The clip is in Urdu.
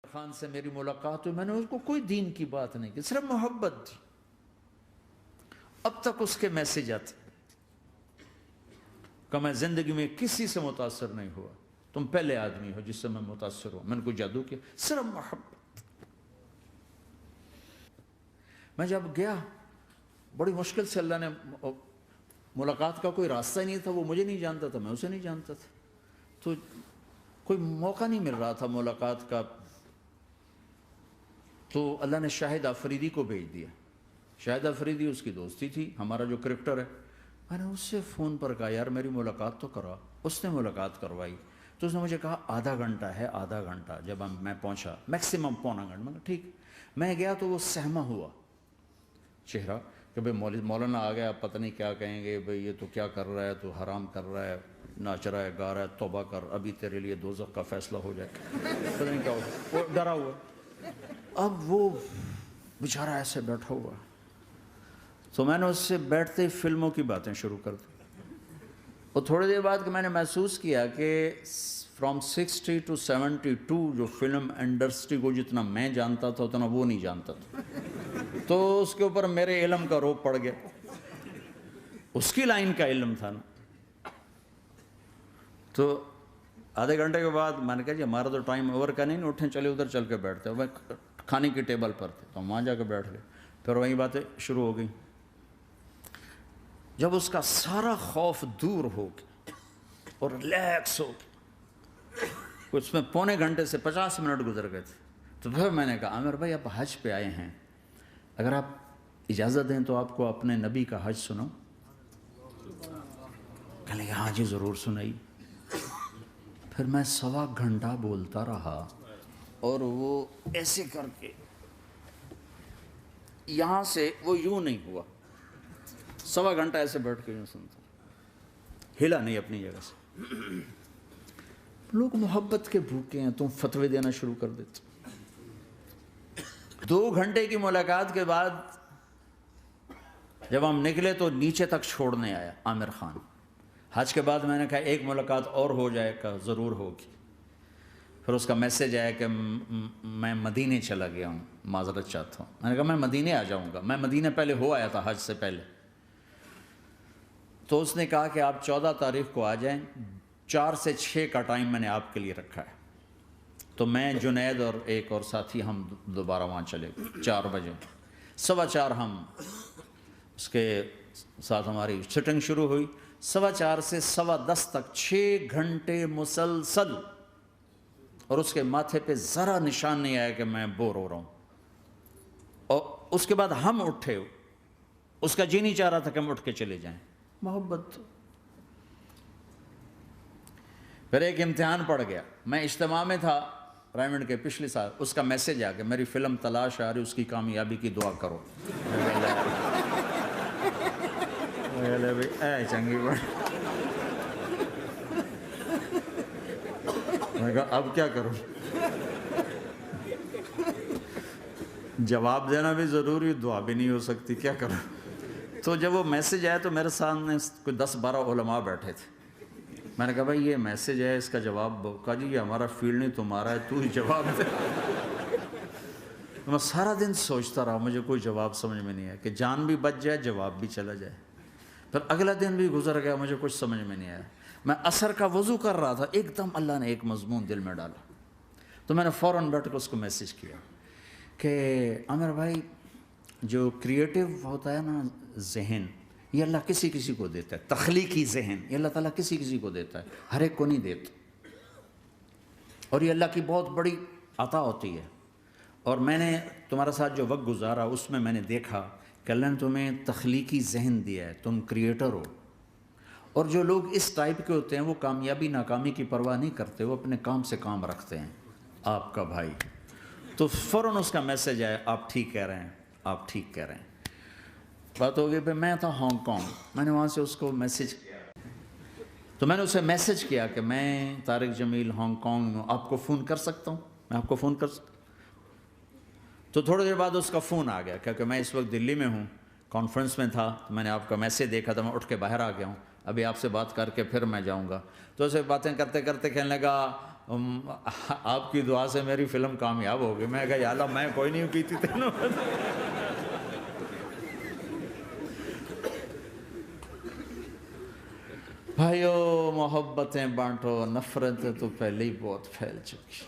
خان سے میری ملاقات ہوئی، میں نے اس کو کوئی دین کی بات نہیں کی، صرف محبت تھی۔ اب تک اس کے میسج آتے کہ میں زندگی میں کسی سے متاثر نہیں ہوا، تم پہلے آدمی ہو جس سے میں متاثر ہوں، میں نے کوئی جادو کیا، صرف محبت۔ میں جب گیا بڑی مشکل سے اللہ نے، ملاقات کا کوئی راستہ ہی نہیں تھا، وہ مجھے نہیں جانتا تھا، میں اسے نہیں جانتا تھا، تو کوئی موقع نہیں مل رہا تھا ملاقات کا۔ تو اللہ نے شاہد آفریدی کو بھیج دیا۔ شاہد آفریدی اس کی دوستی تھی، ہمارا جو کرکٹر ہے۔ میں نے اس سے فون پر کہا یار میری ملاقات تو کرا، اس نے ملاقات کروائی۔ تو اس نے مجھے کہا آدھا گھنٹہ ہے، آدھا گھنٹہ۔ جب میں پہنچا میکسیمم پونا گھنٹہ، میں کہا ٹھیک۔ میں گیا تو وہ سہما ہوا چہرہ کہ بھئی مولانا آ گیا، پتہ نہیں کیا کہیں گے، بھئی یہ تو کیا کر رہا ہے، تو حرام کر رہا ہے، ناچ رہا ہے، گا رہا ہے، توبہ کر، ابھی تیرے لیے دوزخ کا فیصلہ ہو جائے، پتہ نہیں کیا ہوگا، وہ ڈرا ہوا۔ اب وہ بیچارہ ایسے بیٹھا ہوا، تو میں نے اس سے بیٹھتے ہی فلموں کی باتیں شروع کر دی۔ اور تھوڑی دیر بعد کہ میں نے محسوس کیا کہ فرام 60 to 72 جو فلم انڈسٹری کو جتنا میں جانتا تھا اتنا وہ نہیں جانتا تھا، تو اس کے اوپر میرے علم کا روپ پڑ گیا، اس کی لائن کا علم تھا نا۔ تو آدھے گھنٹے کے بعد میں نے کہا جی ہمارا تو ٹائم اوور کا نہیں، اٹھیں چلے ادھر چل کے بیٹھتے ہیں۔ وہ کھانے کی ٹیبل پر تھے تو ہم وہاں جا کے بیٹھ گئے، پھر وہیں باتیں شروع ہو گئیں۔ جب اس کا سارا خوف دور ہو گیا اور ریلیکس ہو گیا، اس میں پونے گھنٹے سے 50 منٹ گزر گئے تھے، تو پھر میں نے کہا عامر بھائی آپ حج پہ آئے ہیں، اگر آپ اجازت دیں تو آپ کو اپنے نبی کا حج سنو۔ کہنے لگے ہاں جی ضرور سنائی۔ پھر میں 1.25 گھنٹہ بولتا رہا اور وہ ایسے کر کے یہاں سے وہ یوں نہیں ہوا، 1.25 گھنٹہ ایسے بیٹھ کے یوں سنتا، ہلا نہیں اپنی جگہ سے۔ لوگ محبت کے بھوکے ہیں، تم فتوے دینا شروع کر دیتے۔ 2 گھنٹے کی ملاقات کے بعد جب ہم نکلے تو نیچے تک چھوڑنے آیا عامر خان۔ حج کے بعد میں نے کہا ایک ملاقات اور ہو جائے گا، ضرور ہوگی۔ پھر اس کا میسج آیا کہ میں مدینے چلا گیا ہوں، معذرت چاہتا ہوں۔ میں نے کہا میں مدینے آ جاؤں گا، میں مدینے پہلے ہو آیا تھا حج سے پہلے۔ تو اس نے کہا کہ آپ 14 تاریخ کو آ جائیں، 4 سے 6 کا ٹائم میں نے آپ کے لیے رکھا ہے۔ تو میں جنید اور ایک اور ساتھی ہم دوبارہ وہاں چلے گئے 4 بجے، 4:15 ہم اس کے ساتھ ہماری سٹنگ شروع ہوئی، 4:15 سے 10:15 تک 6 گھنٹے مسلسل، اور اس کے ماتھے پہ ذرا نشان نہیں آیا کہ میں بور ہو رہا ہوں۔ اور اس کے بعد ہم اٹھے، اس کا جی نہیں چاہ رہا تھا کہ ہم اٹھ کے چلے جائیں، محبت۔ پھر ایک امتحان پڑ گیا، میں اجتماع میں تھا رائمنڈ کے پچھلے سال، اس کا میسج آ گیا میری فلم تلاش آ رہی، اس کی کامیابی کی دعا کرو۔ اے چنگی بڑی، میں کہا اب کیا کروں، جواب دینا بھی ضروری، دعا بھی نہیں ہو سکتی، کیا کروں۔ تو جب وہ میسج آیا تو میرے سامنے کوئی 10-12 علماء بیٹھے تھے۔ میں نے کہا بھائی یہ میسج ہے، اس کا جواب کہا جی یہ ہمارا فیلڈ نہیں تمہارا ہے، تو ہی جواب دے۔ میں سارا دن سوچتا رہا، مجھے کوئی جواب سمجھ میں نہیں آیا کہ جان بھی بچ جائے، جواب بھی چلا جائے۔ پھر اگلا دن بھی گزر گیا، مجھے کچھ سمجھ میں نہیں آیا۔ میں عصر کا وضو کر رہا تھا، ایک دم اللہ نے ایک مضمون دل میں ڈالا، تو میں نے فوراً بیٹھ کے اس کو میسج کیا کہ عامر بھائی جو کریٹو ہوتا ہے نا ذہن، یہ اللہ کسی کسی کو دیتا ہے، تخلیقی ذہن یہ اللہ تعالیٰ کسی کسی کو دیتا ہے، ہر ایک کو نہیں دیتا، اور یہ اللہ کی بہت بڑی عطا ہوتی ہے۔ اور میں نے تمہارے ساتھ جو وقت گزارا اس میں نے دیکھا کہ اللہ نے تمہیں تخلیقی ذہن دیا ہے، تم کریٹر ہو۔ اور جو لوگ اس ٹائپ کے ہوتے ہیں وہ کامیابی ناکامی کی پرواہ نہیں کرتے، وہ اپنے کام سے کام رکھتے ہیں۔ آپ کا بھائی، تو فوراً اس کا میسج آیا آپ ٹھیک کہہ رہے ہیں، آپ ٹھیک کہہ رہے ہیں۔ بات ہو گئی پھر میں تھا ہانگ کانگ، میں نے وہاں سے اس کو میسج کیا، تو میں نے اسے میسج کیا کہ میں طارق جمیل ہانگ کانگ میں آپ کو فون کر سکتا ہوں، میں آپ کو فون کر سکتا ہوں۔ تو تھوڑی دیر بعد اس کا فون آ گیا کیونکہ میں اس وقت دلی میں ہوں، کانفرنس میں تھا، تو میں نے آپ کا میسج دیکھا تھا، میں اٹھ کے باہر آ گیا ہوں، ابھی آپ سے بات کر کے پھر میں جاؤں گا۔ تو اسے باتیں کرتے کرتے کہنے لگا آپ کی دعا سے میری فلم کامیاب ہو گئی. میں کہا یا اللہ میں کوئی نہیں پیتی تینوں. بھائیو محبتیں بانٹو, نفرتیں تو پہلے ہی بہت پھیل چکی.